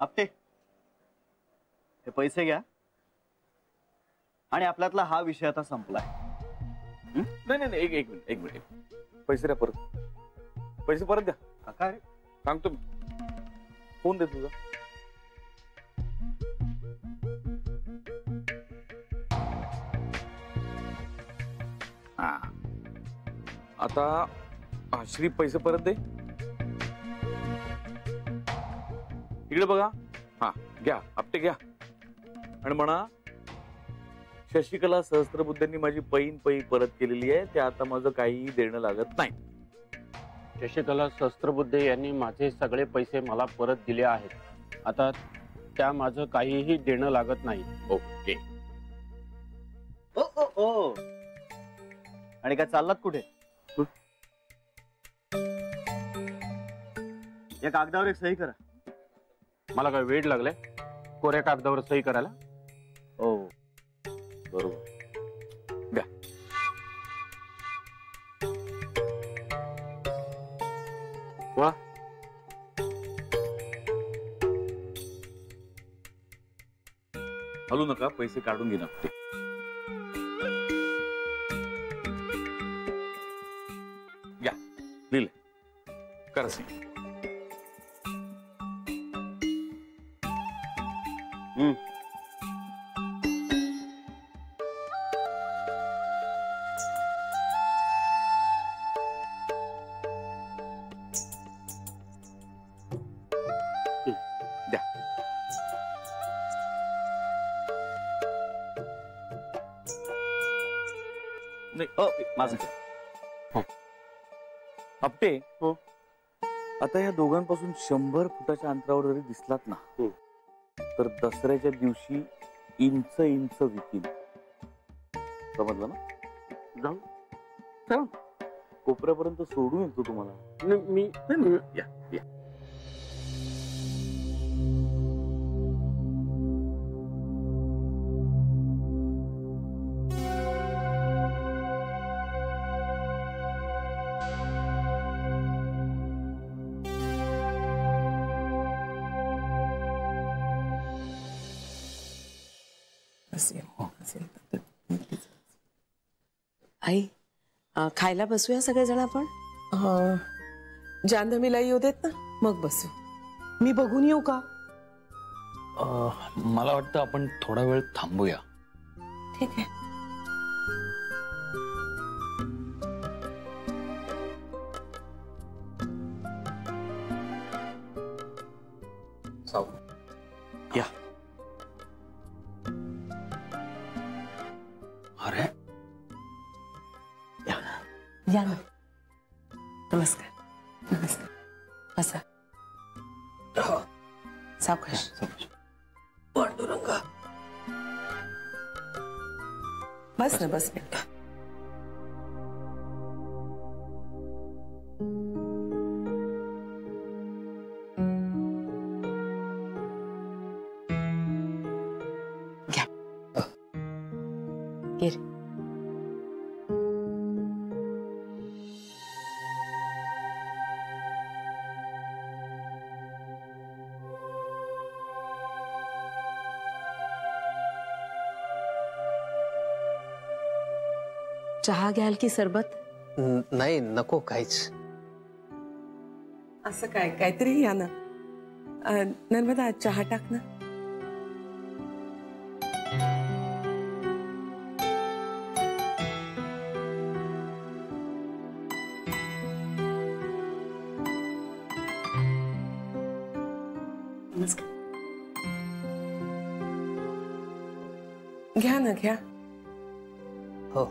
आपटे हे पैसे घ्या आणि आपल्यातला हा विषय आता संपलाय. नाही नाही एक मिनिट पैसे द्या परत. पैसे परत द्या. काय रे सांगतो मी. फोन दे तुझा. आता श्री पैसे परत दे. इकडे बघा. हा घ्या आपटे घ्या आणि म्हणा शशिकला सहस्त्रबुद्धांनी माझी पै परत केलेली आहे. ते आता माझं काहीही देणं लागत नाही. शशिकला सहस्त्रबुद्धे यांनी माझे सगळे पैसे मला परत दिले आहेत. आता त्या माझं काहीही देणं लागत नाही. ओके. ओ ओ ओ आणि काय चाललात कुठे? या कागदावर एक सही करा. मला काय वेळ लागलाय कोऱ्या कागदावर सही करायला? हो बरोबर. द्या. वा हलू नका. पैसे काढून घे ना. घ्या लिहिले. करा सही. माझं आपटे आता या दोघांपासून 100 फुटाच्या अंतरावर जरी दिसलात ना तर दसऱ्याच्या दिवशी इंच विकीन. समजलं ना? जाऊ चला कोपऱ्यापर्यंत सोडून येतो तुम्हाला. मी या या. आई खायला बसूया सगळेजण आपण. जान्हवीला येऊ देत ना मग बसू. मी बघून येऊ का? मला वाटतं आपण थोडा वेळ थांबूया. ठीक आहे. या. अरे या ना. नमस्कार. नमस्कार. बसा. सावकाश. पांडुरंगा. बस ना बस बेटा. घ्या. घे रे. चहा घ्याल की सरबत? नाही नको काहीच. असं काय काहीतरी या ना. नर्मदा चहा टाक ना. नमस्कार. घ्या ना घ्या. हो.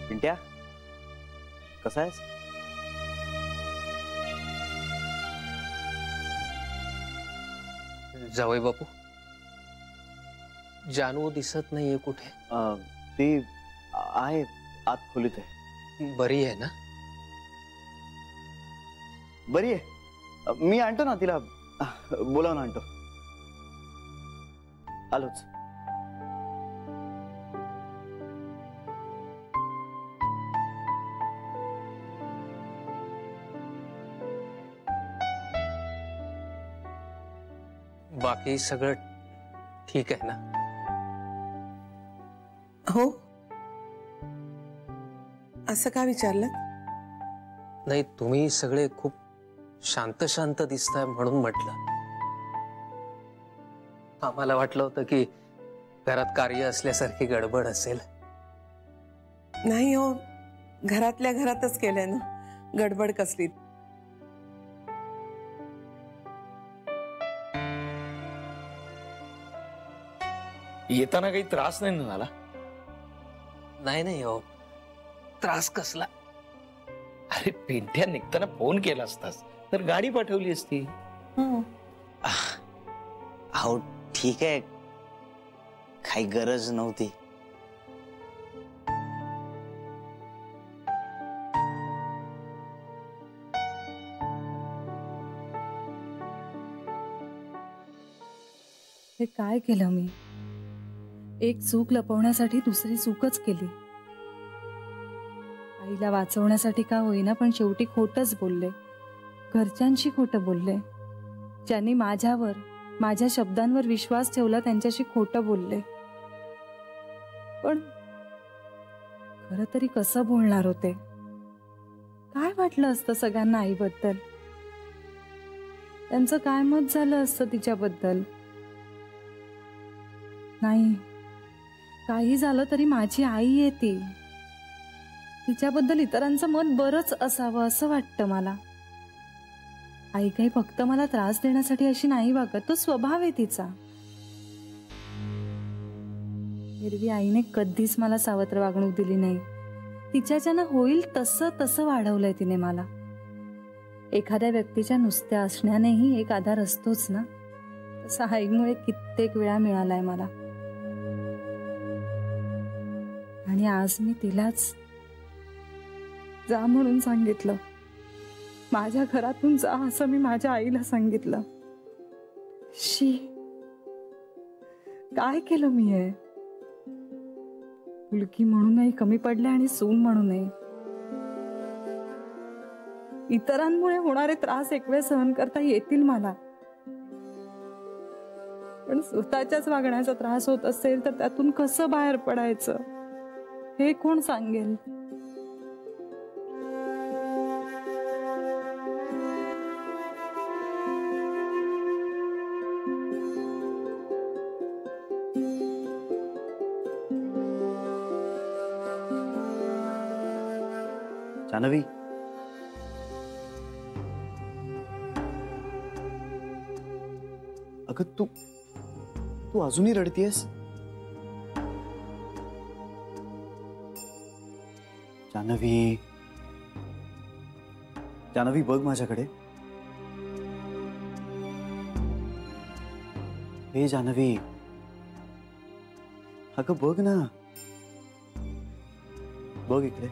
पिंट्या कसा आहेस? जावई बापू जानू दिसत नाहीये कुठे? ती आहे आत खोलीत आहे. बरी आहे ना? बरी आहे. मी आणतो ना तिला. बोलावून आणतो. आलोच. बाकी सगळं ठीक आहे ना? हो. असं का विचारलं? नाही, तुम्ही सगळे खूप शांत शांत दिसताय म्हणून म्हटलं. आम्हाला वाटलं होतं की घरात कार्य असल्यासारखी गडबड असेल. नाही हो, घरातल्या घरातच केलंय ना, गडबड कसली. येताना काही त्रास नाही ना झाला? नाही नाही हो, त्रास कसला. अरे पेंट्या निघताना फोन केला असतास तर गाडी पाठवली असती. अहो ठीक आहे, काही गरज नव्हती. हे काय केलं मी? एक चूक लपवण्यासाठी दुसरी चूकच केली. आईला वाचवण्यासाठी का होईना पण शेवटी खोटच बोलले. घरच्यांशी खोटं बोलले. ज्यांनी माझ्यावर, माझ्या शब्दांवर विश्वास ठेवला त्यांच्याशी खोटं बोलले. पण खरं तरी कसं बोलणार होते? काय वाटलं असतं सगळ्यांना आईबद्दल? त्यांचं काय मत झालं असतं तिच्याबद्दल? नाही, काही झालं तरी माझी आई आहे ती. तिच्याबद्दल इतरांचं मत बरंच असावं असं वाटतं मला. आई काही फक्त मला त्रास देण्यासाठी अशी नाही वागत, तो स्वभाव आहे तिचा. एरवी आईने कधीच मला सावत्र वागणूक दिली नाही. तिच्याच्यानं होईल तसं तसं वाढवलंय तिने मला. एखाद्या व्यक्तीच्या नुसत्या असण्यानेही एक आधार असतोच ना, तसा आईमुळे कित्येक वेळा मिळालाय मला. आणि आज मी तिलाच जा म्हणून सांगितलं. माझ्या घरातून जा असं मी माझ्या आईला सांगितलं. शी, काय केलं मी हे? मुलगी म्हणूनही कमी पडले आणि सून म्हणूनही. इतरांमुळे होणारे त्रास एक वेळ सहन करता येतील मला, पण स्वतःच्याच वागण्याचा त्रास होत असेल तर त्यातून कसं बाहेर पडायचं हे कोण सांगेल? जानवी, अगं तू अजूनही रडतीयस? जानवी, जानवी बघ माझ्याकडे. हे जानवी, अगं बघ ना, बघ इकडे.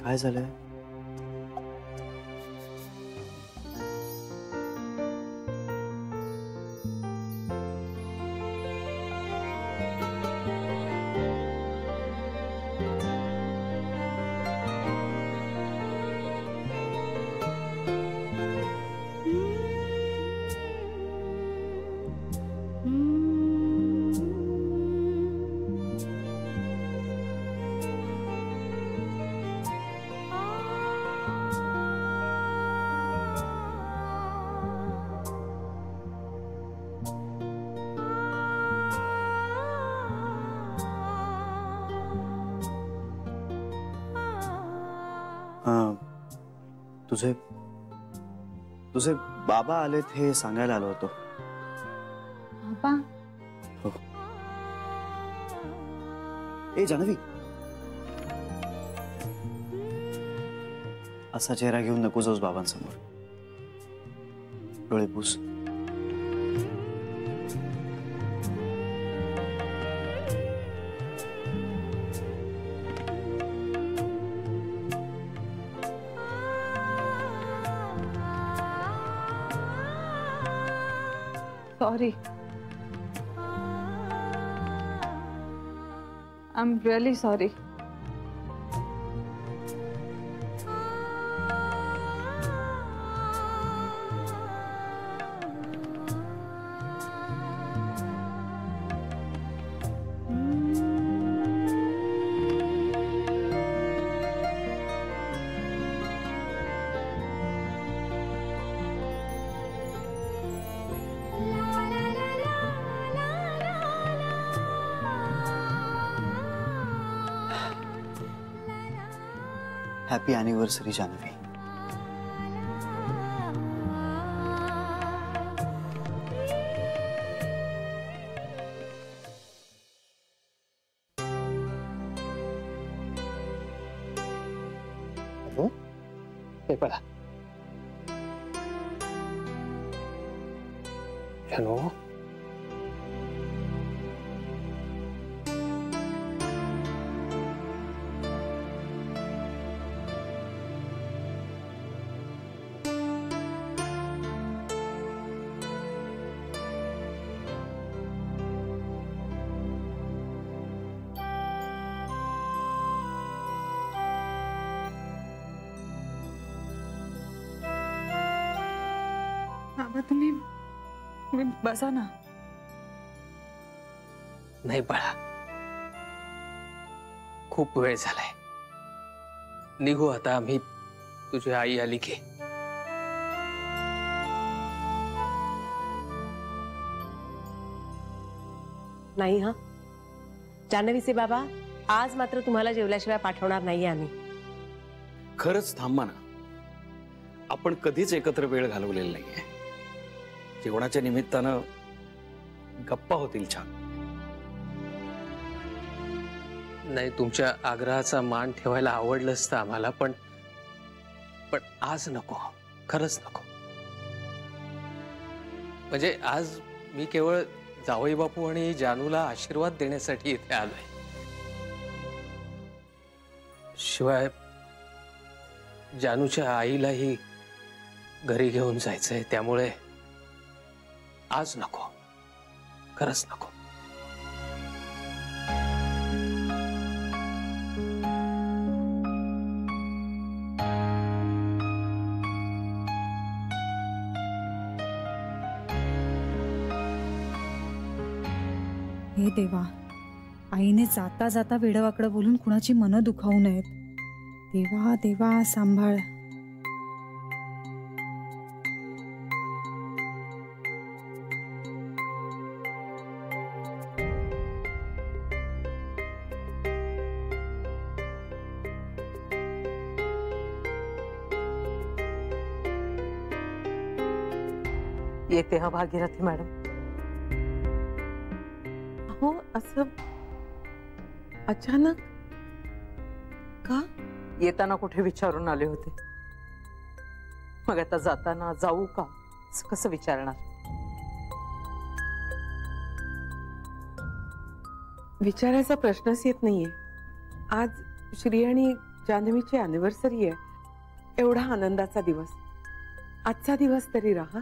काय झालंय? तुझे बाबा आलेत हे सांगायला आलो होतो. बाबा? हो. ए जानवी, असा चेहरा घेऊन नको जाऊस बाबांसमोर. डोळे पुस. Sorry. I am really sorry. Happy anniversary Janhavi. हे पडा जानू. बाबा तुम्ही बसा ना. नाही बाळा, खूप वेळ झालाय. निघू आता आम्ही. तुझी आई आली की. नाही हा जान्हवीचे बाबा, आज मात्र तुम्हाला जेवल्याशिवाय पाठवणार नाहीये आम्ही. खरंच थांबा ना. आपण कधीच एकत्र वेळ घालवलेला नाहीये. जेवणाच्या निमित्तानं गप्पा होतील छान. नाही, तुमच्या आग्रहाचा मान ठेवायला आवडलं असतं आम्हाला, पण आज नको. खरंच नको. म्हणजे आज मी केवळ जावई बापू आणि जानूला आशीर्वाद देण्यासाठी इथे आलोय. शिवाय जानूच्या आईलाही घरी घेऊन जायचंय, त्यामुळे आज नको. खरंच नको. हे देवा, आईने जाता जाता वेडवाकडं बोलून कुणाची मनं दुखावू नयेत. देवा देवा सांभाळ. येते हा भागीरथी मॅडम. हो, असं अचानक का? येताना कुठे विचारून आले होते, मग आता जाताना जाऊ का असं कसं विचारणार? विचारायचा प्रश्नच येत नाहीये. आज श्री आणि जान्हवीची अॅनिव्हर्सरी आहे. एवढा आनंदाचा दिवस. आजचा दिवस तरी राहा.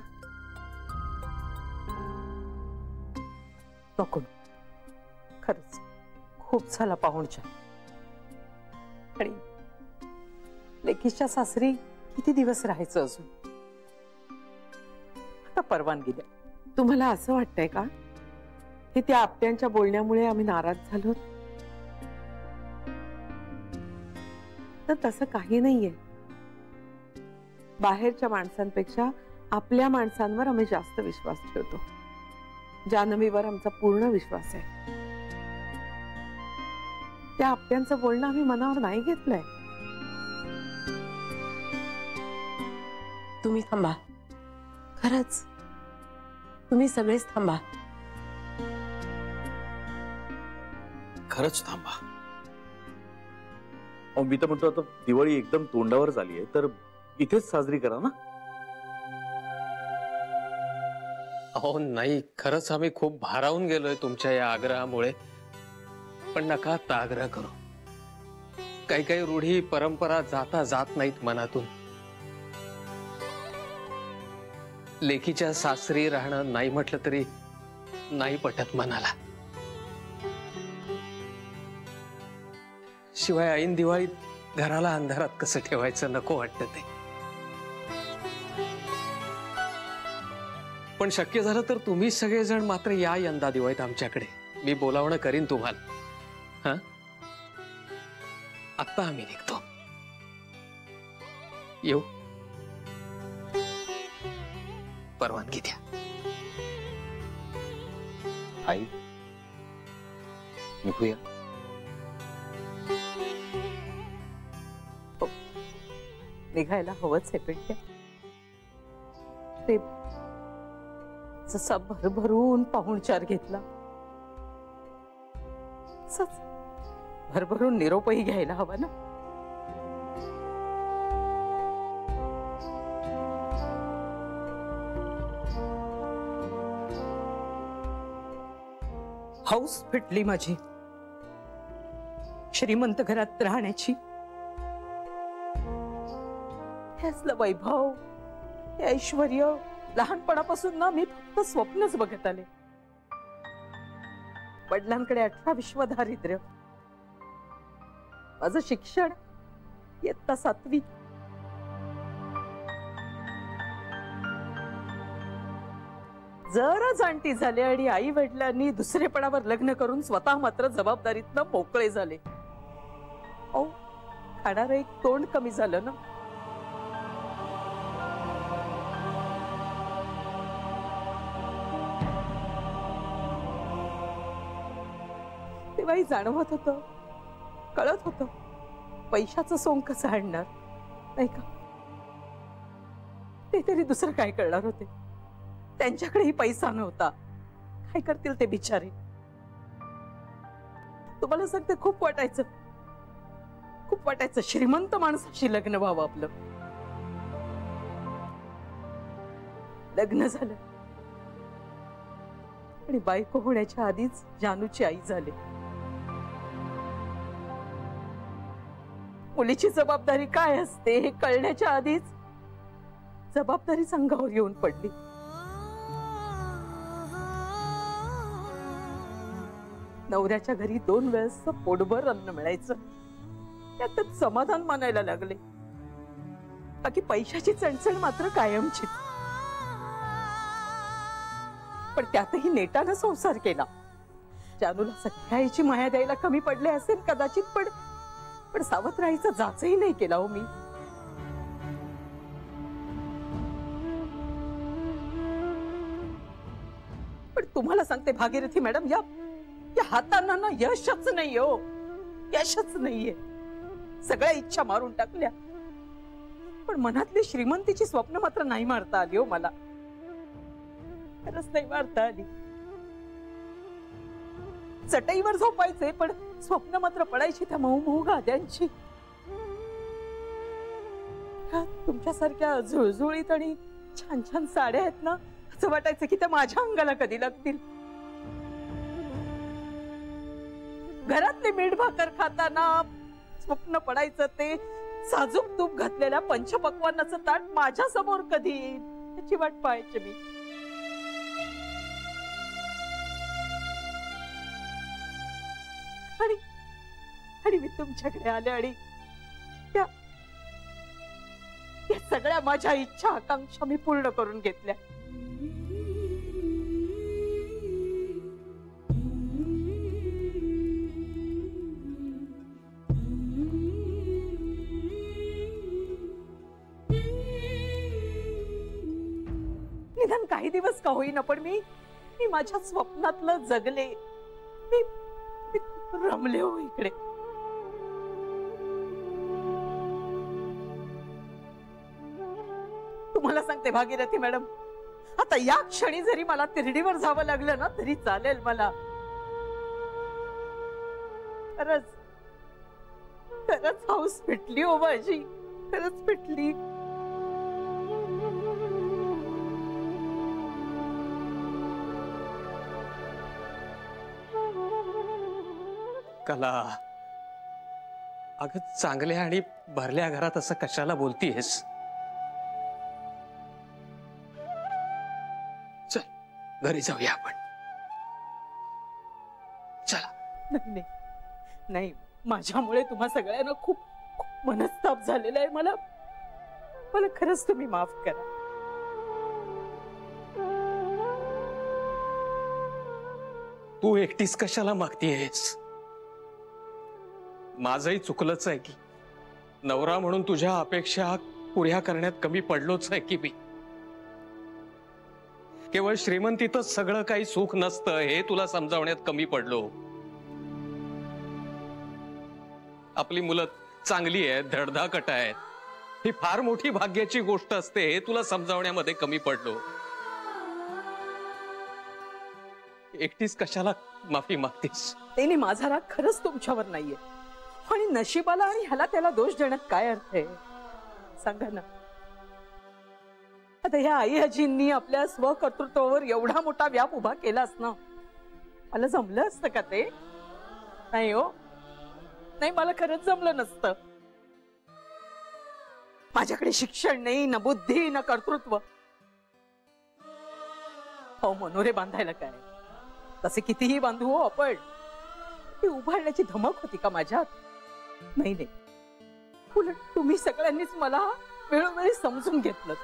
नको, खरंच खूप झाला पाहुणचार. आणि लेकीच्या सासरी किती दिवस राहायचं अजून? आता परवानगी द्या. तुम्हाला असं वाटतंय का की त्या आपट्यांच्या बोलण्यामुळे आम्ही नाराज झालो? तर तसं काही नाहीये. बाहेरच्या माणसांपेक्षा आपल्या माणसांवर आम्ही जास्त विश्वास ठेवतो. जान्हवीवर आमचा पूर्ण विश्वास आहे. त्या आपट्यांचं बोलणं आम्ही मनावर नाही घेतलंय. तुम्ही थांबा. खरंच तुम्ही सगळेच थांबा. खरंच थांबा. अहो, मी तर म्हणतो आता दिवाळी एकदम तोंडावर झाली आहे, तर इथेच साजरी करा ना. अहो नाही, खरंच आम्ही खूप भारावून गेलोय तुमच्या या आग्रहामुळे. पण नका आता आग्रह करू. काही काही रूढी परंपरा जाता जात नाहीत मनातून. लेकीच्या सासरी राहणं नाही म्हटलं तरी नाही पटत मनाला. शिवाय ऐन दिवाळीत घराला अंधारात कसं ठेवायचं नको वाटतं ते. पण शक्य झालं तर तुम्ही सगळेजण मात्र या यंदा दिवाळीत आमच्याकडे. मी बोलावणं करीन तुम्हाला. हा, आत्ता आम्ही निघतो. येऊ? परवानगी द्या. आई निघूया. निघायला हवंच आहे पेंट्या. ते जसा भरभरून पाहुणचार घेतला तसाच भरभरून निरोपही घ्यायला हवा ना. हौस फिटली माझी श्रीमंत घरात राहण्याची. हे असलं वैभव, हे ऐश्वर्य लहानपणापासून ना मी फक्त स्वप्नच बघत आले. वडिलांकडे 18 विश्व दारिद्र्य, माझं शिक्षण इयत्ता 7वी. जरा जाणती झाले आणि आई वडिलांनी दुसरेपणावर लग्न करून स्वतः मात्र जबाबदारीतनं मोकळे झाले. ओ, खाणारं एक तोंड कमी झालं ना. तेव्हाही जाणवत होतं, कळत होतं पैशाचं सोंग कसं आणणार, नाही का. ते तरी दुसरं काय करणार होते. त्यांच्याकडेही पैसा नव्हता. काय करतील ते बिचारे. तुम्हाला सांगते खूप वाटायचं श्रीमंत माणसाशी लग्न व्हावं आपलं. लग्न झालं आणि बायको होण्याच्या आधीच जानूची आई झाली. मुलीची जबाबदारी काय असते हे कळण्याच्या आधीच जबाबदारी अंगावर येऊन पडली. नवऱ्याच्या घरी 2 वेळेस पोटभर अन्न मिळायचं, त्यात समाधान मानायला लागले. बाकी पैशाची चणचण मात्र कायमची. पण त्यातही नेटानं संसार केला. जानूला सख्या आईची माया द्यायला कमी पडले असेल कदाचित, पण सावध राहायचा जाचही नाही केला हो मी. पण तुम्हाला सांगते भागीरथी मॅडम, या हातांना ना यशच नाही हो, यशच नाहीये. सगळ्या इच्छा मारून टाकल्या, पण मनातली श्रीमंतीची स्वप्न मात्र नाही मारता आली हो मला. खरंच नाही मारता आली. चटईवर झोपायचे पण स्वप्न मात्र पडायची त्या मऊ मऊ गाद्यांची. तुमच्यासारख्या झुळझुळीत आणि छान छान साड्या आहेत ना, असं वाटायचं की त्या माझ्या अंगाला कधी लागतील. घरातले मीठ भाकर खाताना स्वप्न पडायचं ते साजूक तूप घातलेल्या पंचपक्वान्नाचं ताट माझ्या समोर कधी येईल त्याची वाट पाहायची मी. आणि मी तुमच्याकडे आले आणि त्या सगळ्या माझ्या इच्छा आकांक्षा मी पूर्ण करून घेतल्या. निदान काही दिवस का होईना, पण मी माझ्या स्वप्नातलं जगले. मी रमले हो इकडे. तुम्हाला सांगते भागीरथी मॅडम, आता या क्षणी जरी मला तिरडीवर जावं लागलं ना तरी चालेल मला. खरंच हौस पेटली हो माझी, खरंच पेटली. कला, अगं चांगल्या आणि भरल्या घरात असं कशाला बोलतीयस? चल घरी जाऊया आपण. चला. नाही माझ्यामुळे तुम्हा सगळ्यांना खूप खूप मनस्ताप झालेला आहे. मला मला खरंच तुम्ही माफ करा. तू एकटीच कशाला मागतीयेस? माझंही चुकलंच आहे की नवरा म्हणून तुझ्या अपेक्षा पुऱ्या करण्यात कमी पडलोच आहे की मी. केवळ श्रीमंतीतच सगळं काही सुख नसतं हे तुला समजावण्यात कमी पडलो. आपली मुलं चांगली आहेत, धडधाकट आहेत, ही फार मोठी भाग्याची गोष्ट असते हे तुला समजावण्यामध्ये कमी पडलो. एकटीच कशाला माफी मागतेस? त्याने माझा राग खरंच तुमच्यावर नाहीये आणि नशिबाला आणि ह्याला त्याला दोष देण्यात काय अर्थ आहे सांगा ना. आता ह्या आई आजींनी आपल्या स्वकर्तृत्वावर एवढा मोठा व्याप उभा केलास ना, मला जमलं असतं का ते? नाही हो, नाही, मला खरंच जमलं नसतं. माझ्याकडे शिक्षण नाही, न बुद्धी, न कर्तृत्व. हो, मनोरे बांधायला काय, तसे कितीही बांधू हो आपण, ती उभारण्याची धमक होती का माझ्यात? नाही नाही, उलट तुम्ही सगळ्यांनीच मला वेळोवेळी समजून घेतलं.